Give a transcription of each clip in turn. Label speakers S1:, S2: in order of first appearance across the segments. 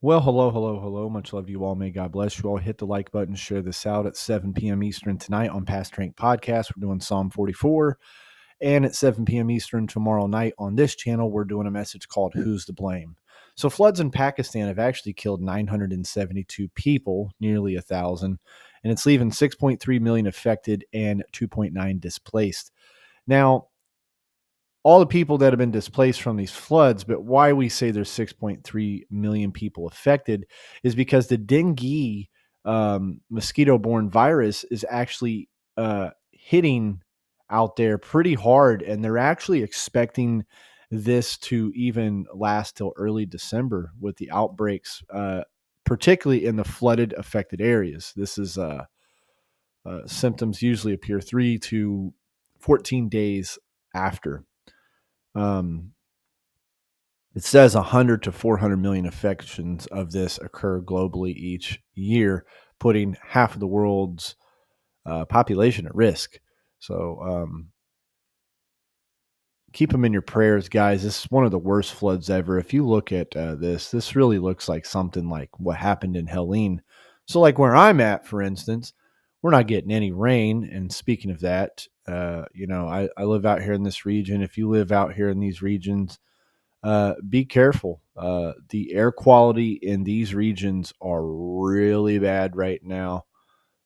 S1: Well, hello, hello, hello. Much love to you all. May God bless you all. Hit the like button, share this out at 7 p.m. Eastern tonight on Past Rank Podcast. We're doing Psalm 44. And at 7 p.m. Eastern tomorrow night on this channel, we're doing a message called Who's to Blame? So, floods in Pakistan have actually killed 972 people, nearly 1,000, and it's leaving 6.3 million affected and 2.9 displaced. Now, all the people that have been displaced from these floods, but why we say there's 6.3 million people affected is because the dengue mosquito-borne virus is actually hitting out there pretty hard, and they're actually expecting this to even last till early December with the outbreaks, particularly in the flooded affected areas. This is symptoms usually appear 3 to 14 days after. Um, it says 100 to 400 million infections of this occur globally each year, putting half of the world's population at risk. So keep them in your prayers, guys. This is one of the worst floods ever. If you look at this really looks like something like what happened in Helene. So, like where I'm at, for instance, we're not getting any rain. And speaking of that, I live out here in this region. If you live out here in these regions, be careful. The air quality in these regions are really bad right now.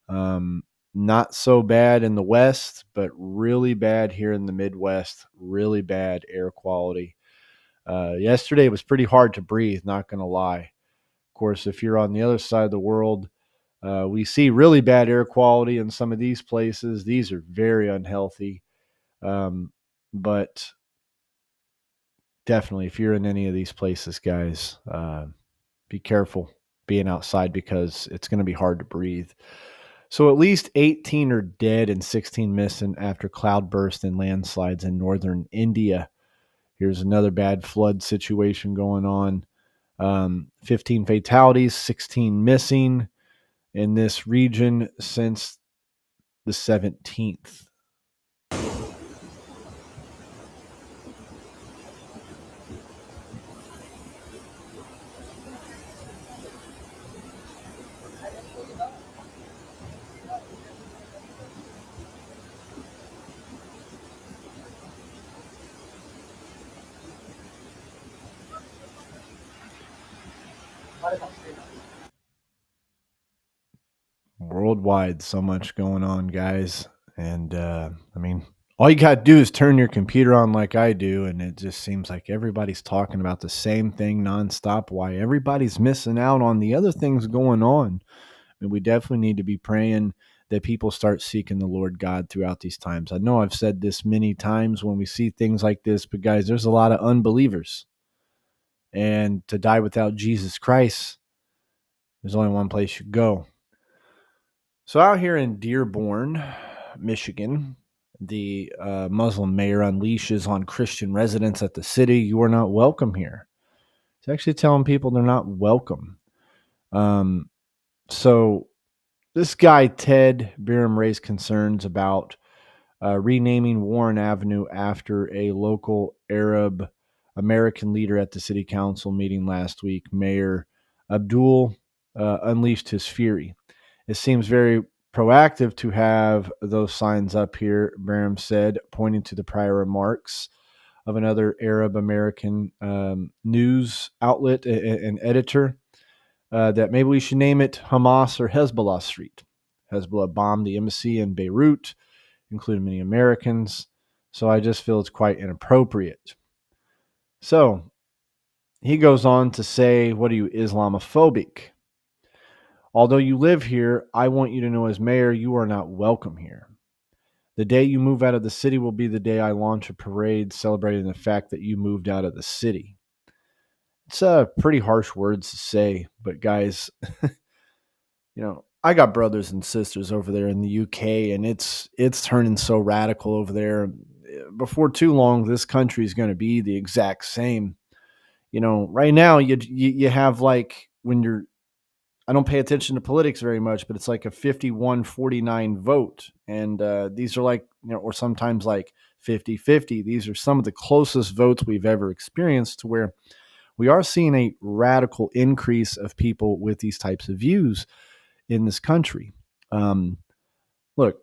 S1: Um, Not so bad in the West, but really bad here in the Midwest. Really bad air quality. Yesterday was pretty hard to breathe, not going to lie. Of course, if you're on the other side of the world, we see really bad air quality in some of these places. These are very unhealthy. But definitely, if you're in any of these places, guys, be careful being outside because it's going to be hard to breathe. So at least 18 are dead and 16 missing after cloudburst and landslides in northern India. Here's another bad flood situation going on. 15 fatalities, 16 missing in this region since the 17th. Worldwide, so much going on, guys. And I mean, all you got to do is turn your computer on like I do, and it just seems like everybody's talking about the same thing nonstop. Why everybody's missing out on the other things going on. I mean, we definitely need to be praying that people start seeking the Lord God throughout these times. I know I've said this many times when we see things like this, but guys, there's a lot of unbelievers. And to die without Jesus Christ, there's only one place you go. So out here in Dearborn, Michigan, the Muslim mayor unleashes on Christian residents at the city, "You are not welcome here." It's actually telling people they're not welcome. Um, so this guy, Ted Biram, raised concerns about renaming Warren Avenue after a local Arab American leader at the city council meeting last week. Mayor Abdul unleashed his fury. "It seems very proactive to have those signs up here," Barham said, pointing to the prior remarks of another Arab American news outlet and editor that maybe we should name it Hamas or Hezbollah Street. Hezbollah bombed the embassy in Beirut, including many Americans. So I just feel it's quite inappropriate. So he goes on to say, "What are you, Islamophobic? Although you live here, I want you to know as mayor, you are not welcome here. The day you move out of the city will be the day I launch a parade celebrating the fact that you moved out of the city." It's pretty harsh words to say, but guys, I got brothers and sisters over there in the UK, and it's turning so radical over there. Before too long, this country is going to be the exact same. Right now you have like when you're I don't pay attention to politics very much, but it's like a 51-49 vote. And these are like, or sometimes like 50-50. These are some of the closest votes we've ever experienced to where we are seeing a radical increase of people with these types of views in this country. Um, Look,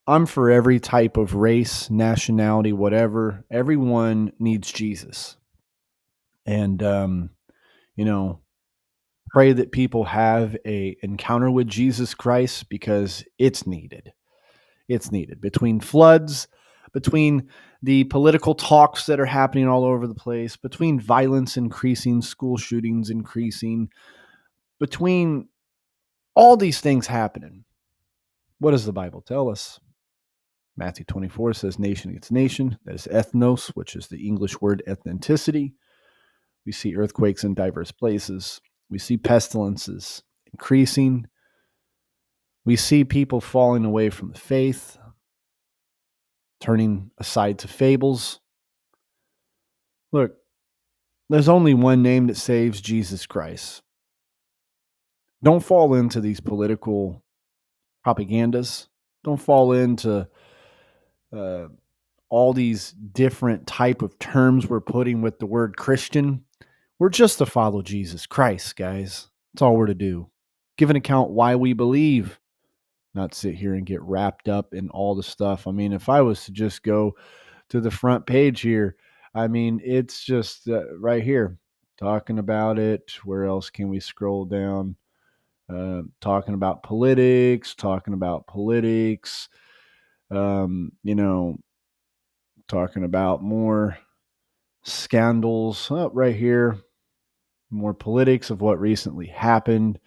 S1: I'm for every type of race, nationality, whatever. Everyone needs Jesus. And, you know, pray that people have a encounter with Jesus Christ because it's needed. It's needed between floods, between the political talks that are happening all over the place, between violence increasing, school shootings increasing, between all these things happening. What does the Bible tell us? Matthew 24 says nation against nation. That is ethnos, which is the English word ethnicity. We see earthquakes in diverse places. We see pestilences increasing. We see people falling away from the faith, turning aside to fables. Look, there's only one name that saves, Jesus Christ. Don't fall into these political propagandas. Don't fall into uh, all these different type of terms we're putting with the word Christian. We're just to follow Jesus Christ, guys. That's all we're to do. Give an account why we believe, not sit here and get wrapped up in all the stuff. I mean, if I was to just go to the front page here, I mean, it's just right here talking about it. Where else can we scroll down? Talking about politics, you know, talking about more scandals right here, more politics of what recently happened.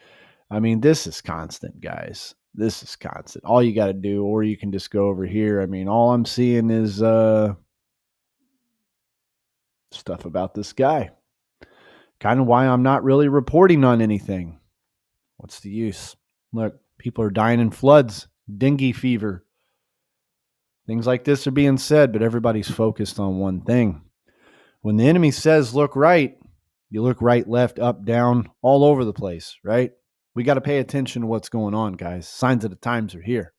S1: I mean, this is constant, guys. This is constant. All you got to do, or you can just go over here. I mean, all I'm seeing is stuff about this guy. Kind of why I'm not really reporting on anything. What's the use? Look, people are dying in floods, dengue fever. Things like this are being said, but everybody's focused on one thing. When the enemy says, look right, you look right, left, up, down, all over the place, right? We got to pay attention to what's going on, guys. Signs of the times are here.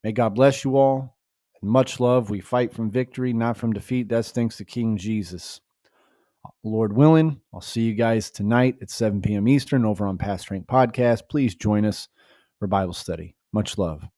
S1: May God bless you all. And much love. We fight from victory, not from defeat. That's thanks to King Jesus. Lord willing, I'll see you guys tonight at 7 p.m. Eastern over on Past Strength Podcast. Please join us for Bible study. Much love.